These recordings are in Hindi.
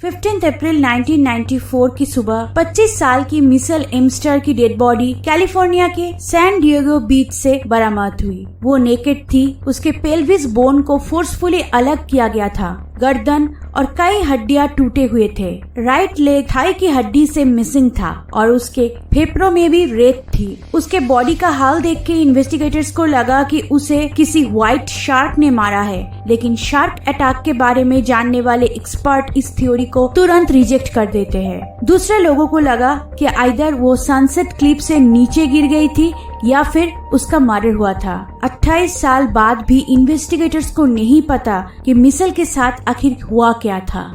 15 अप्रैल 1994 की सुबह 25 साल की मिशेल एम्स्टर की डेड बॉडी कैलिफोर्निया के सैन डिएगो बीच से बरामद हुई। वो नेकेड थी। उसके पेल्विस बोन को फोर्सफुली अलग किया गया था। गर्दन और कई हड्डियां टूटे हुए थे। राइट लेग थाई की हड्डी से मिसिंग था और उसके फेफड़ों में भी रेत थी। उसके बॉडी का हाल देख के इन्वेस्टिगेटर्स को लगा कि उसे किसी व्हाइट शार्क ने मारा है, लेकिन शार्क अटैक के बारे में जानने वाले एक्सपर्ट इस थ्योरी को तुरंत रिजेक्ट कर देते हैं। दूसरे लोगों को लगा कि आइदर वो सनसेट क्लिफ से नीचे गिर गई थी या फिर उसका मर्डर हुआ था। 28 साल बाद भी इन्वेस्टिगेटर्स को नहीं पता कि मिशेल के साथ आखिर हुआ क्या था। -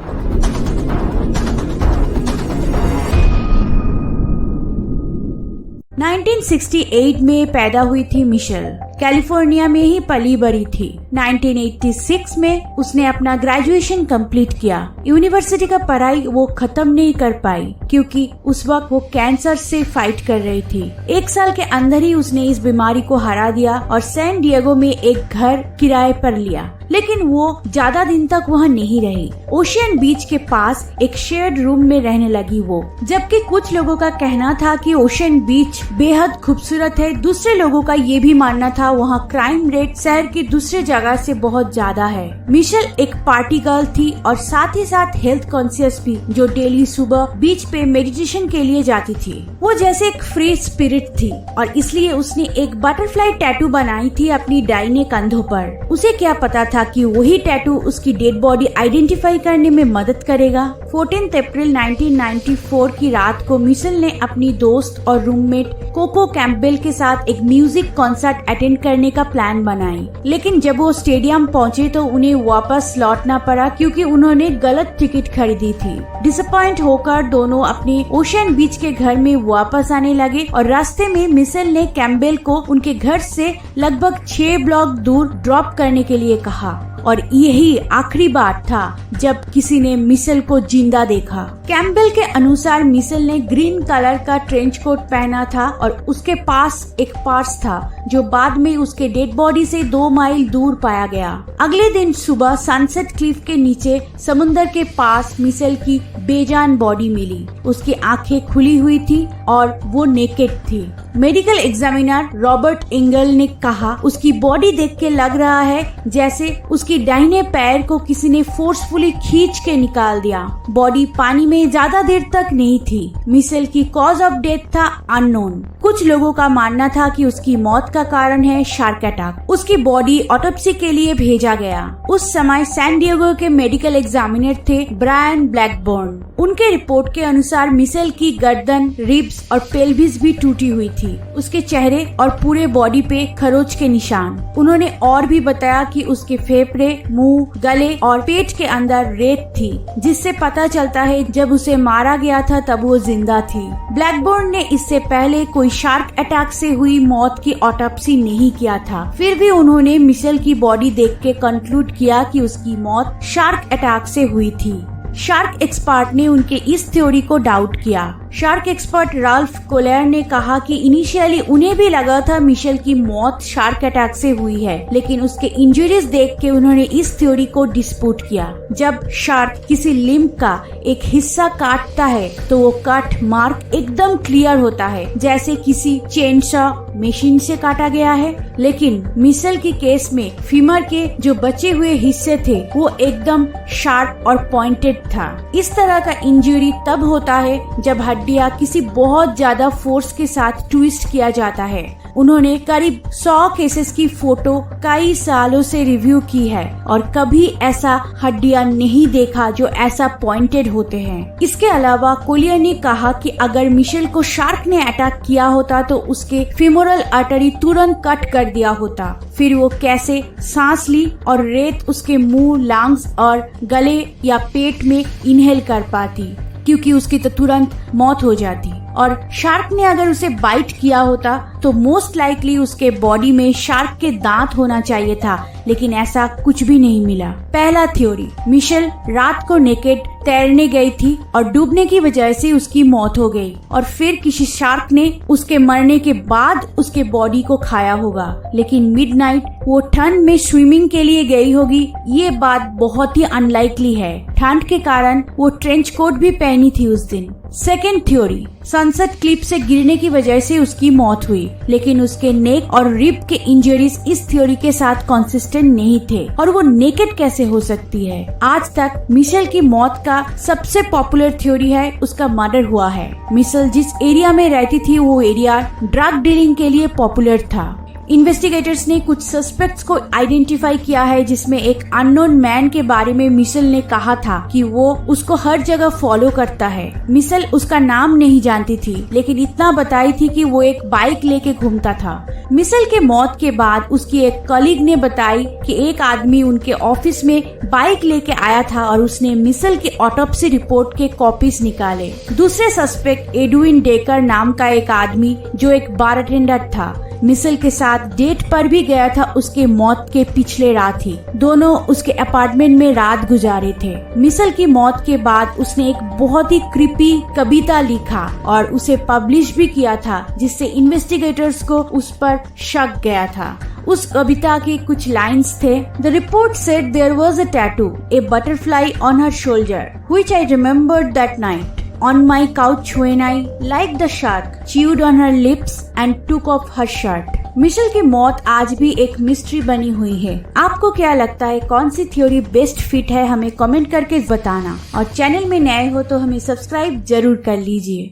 1968 में पैदा हुई थी मिशेल। कैलिफोर्निया में ही पली बड़ी थी। 1986 में उसने अपना ग्रेजुएशन कंप्लीट किया। यूनिवर्सिटी का पढ़ाई वो खत्म नहीं कर पाई क्योंकि उस वक्त वो कैंसर से फाइट कर रही थी। 1 साल के अंदर ही उसने इस बीमारी को हरा दिया और सैन डिएगो में एक घर किराए पर लिया, लेकिन वो ज्यादा दिन तक वहाँ नहीं रही। ओशियन बीच के पास एक शेयर्ड रूम में रहने लगी वो। जबकि कुछ लोगों का कहना था कि ओशियन बीच बेहद खूबसूरत है, दूसरे लोगों का ये भी मानना था वहाँ क्राइम रेट शहर की दूसरे जगह से बहुत ज्यादा है। मिशेल एक पार्टी गर्ल थी और साथ ही साथ हेल्थ कॉन्शियस भी, जो डेली सुबह बीच पे मेडिटेशन के लिए जाती थी। वो जैसे एक फ्री स्पिरिट थी और इसलिए उसने एक बटरफ्लाई टैटू बनाई थी अपनी दाहिने कंधों पर। उसे क्या पता था कि वही टैटू उसकी डेड बॉडी आइडेंटिफाई करने में मदद करेगा। 14 अप्रैल 1994 की रात को मिशेल ने अपनी दोस्त और रूममेट कोको कैम्पबेल के साथ एक म्यूजिक कॉन्सर्ट अटेंड करने का प्लान बनाई, लेकिन जब वो स्टेडियम पहुंचे तो उन्हें वापस लौटना पड़ा क्योंकि उन्होंने गलत टिकट खरीदी थी। डिसअपॉइंट होकर दोनों अपने ओशियन बीच के घर में वापस आने लगे और रास्ते में मिशेल ने कैम्पबेल को उनके घर से लगभग 6 ब्लॉक दूर ड्रॉप करने के लिए कहा और यही आखिरी बार था जब किसी ने मिशेल को जिंदा देखा। कैम्पबेल के अनुसार मिशेल ने ग्रीन कलर का ट्रेंच कोट पहना था और उसके पास एक पर्स था जो बाद में उसके डेड बॉडी से 2 माइल दूर पाया गया। अगले दिन सुबह सनसेट क्लिफ के नीचे समुद्र के पास मिशेल की बेजान बॉडी मिली। उसकी आंखें खुली हुई थी और वो नेकेड थी। मेडिकल एग्जामिनर रॉबर्ट इंगल ने कहा उसकी बॉडी देख के लग रहा है जैसे उसकी दाहिने पैर को किसी ने फोर्सफुली खींच के निकाल दिया। बॉडी पानी में ज्यादा देर तक नहीं थी। मिशेल की कॉज ऑफ डेथ था अननोन। कुछ लोगों का मानना था कि उसकी मौत का कारण है शार्क अटैक। उसकी बॉडी ऑटोप्सी के लिए भेजा गया। उस समय सैन डिएगो के मेडिकल एग्जामिनर थे ब्रायन ब्लैकबर्न। उनके रिपोर्ट के अनुसार मिशेल की गर्दन, रिब्स और पेल्विस भी टूटी हुई थी। उसके चेहरे और पूरे बॉडी पे खरोच के निशान। उन्होंने और भी बताया कि उसके फेफड़े, मुंह, गले और पेट के अंदर रेत थी, जिससे पता चलता है जब उसे मारा गया था तब वो जिंदा थी। ब्लैकबर्न ने इससे पहले कोई शार्क अटैक से हुई मौत की ऑटोप्सी नहीं किया था। फिर भी उन्होंने मिशेल की बॉडी देख के कंक्लूड किया कि उसकी मौत शार्क अटैक से हुई थी। शार्क एक्सपर्ट ने उनके इस थ्योरी को डाउट किया। शार्क एक्सपर्ट राल्फ कोलेर ने कहा कि इनिशियली उन्हें भी लगा था मिशेल की मौत शार्क अटैक से हुई है, लेकिन उसके इंजरीज देख के उन्होंने इस थ्योरी को डिस्प्यूट किया। जब शार्क किसी लिम्ब का एक हिस्सा काटता है तो वो कट मार्क एकदम क्लियर होता है, जैसे किसी चेनसॉ मशीन से काटा गया है। लेकिन मिशेल के केस में फीमर के जो बचे हुए हिस्से थे वो एकदम शार्प और पॉइंटेड था। इस तरह का इंजरी तब होता है जब हड्डियां किसी बहुत ज्यादा फोर्स के साथ ट्विस्ट किया जाता है। उन्होंने करीब 100 केसेस की फोटो कई सालों से रिव्यू की है और कभी ऐसा हड्डियां नहीं देखा जो ऐसा पॉइंटेड होते हैं। इसके अलावा कोलियर ने कहा कि अगर मिशेल को शार्क ने अटैक किया होता तो उसके फीमोरल आर्टरी तुरंत कट कर दिया होता। फिर वो कैसे सांस ली और रेत उसके मुंह, लंग्स और गले या पेट में इनहेल कर पाती, क्योंकि उसकी तो तुरंत मौत हो जाती। और शार्क ने अगर उसे बाइट किया होता तो मोस्ट लाइकली उसके बॉडी में शार्क के दांत होना चाहिए था, लेकिन ऐसा कुछ भी नहीं मिला। पहला थ्योरी, मिशेल रात को नेकेड तैरने गई थी और डूबने की वजह से उसकी मौत हो गई और फिर किसी शार्क ने उसके मरने के बाद उसके बॉडी को खाया होगा। लेकिन मिडनाइट वो ठंड में स्विमिंग के लिए गई होगी, ये बात बहुत ही अनलाइकली है। ठंड के कारण वो ट्रेंच कोट भी पहनी थी उस दिन। सेकेंड थ्योरी, सनसेट क्लिफ से गिरने की वजह से उसकी मौत हुई, लेकिन उसके नेक और रिब के इंजरीज इस थ्योरी के साथ कंसिस्टेंट नहीं थे और वो नेकेड कैसे हो सकती है। आज तक मिशेल की मौत का सबसे पॉपुलर थ्योरी है उसका मर्डर हुआ है। मिशेल जिस एरिया में रहती थी वो एरिया ड्रग डीलिंग के लिए पॉपुलर था। इन्वेस्टिगेटर्स ने कुछ सस्पेक्ट्स को आइडेंटिफाई किया है, जिसमें एक अननोन मैन के बारे में मिशेल ने कहा था कि वो उसको हर जगह फॉलो करता है। मिशेल उसका नाम नहीं जानती थी, लेकिन इतना बताई थी कि वो एक बाइक लेके घूमता था। मिशेल के मौत के बाद उसकी एक कलीग ने बताई कि एक आदमी उनके ऑफिस में बाइक लेके आया था और उसने मिशेल की ऑटोप्सी रिपोर्ट के कॉपीज निकाले। दूसरे सस्पेक्ट एडविन डेकर नाम का एक आदमी जो एक बार अटेंडर था, मिशेल के साथ डेट पर भी गया था उसके मौत के पिछले रात ही। दोनों उसके अपार्टमेंट में रात गुजारे थे। मिशेल की मौत के बाद उसने एक बहुत ही क्रीपी कविता लिखा और उसे पब्लिश भी किया था, जिससे इन्वेस्टिगेटर्स को उस पर शक गया था। उस कविता के कुछ लाइन्स थे, the report said there was a tattoo, a butterfly on her shoulder, which I remembered that night on my couch when I, like the shark, chewed on her lips and took off her shirt. Michelle की मौत आज भी एक मिस्ट्री बनी हुई है। आपको क्या लगता है, कौन सी थ्योरी बेस्ट फिट है? हमें कमेंट करके बताना और चैनल में नए हो तो हमें सब्सक्राइब जरूर कर लीजिए।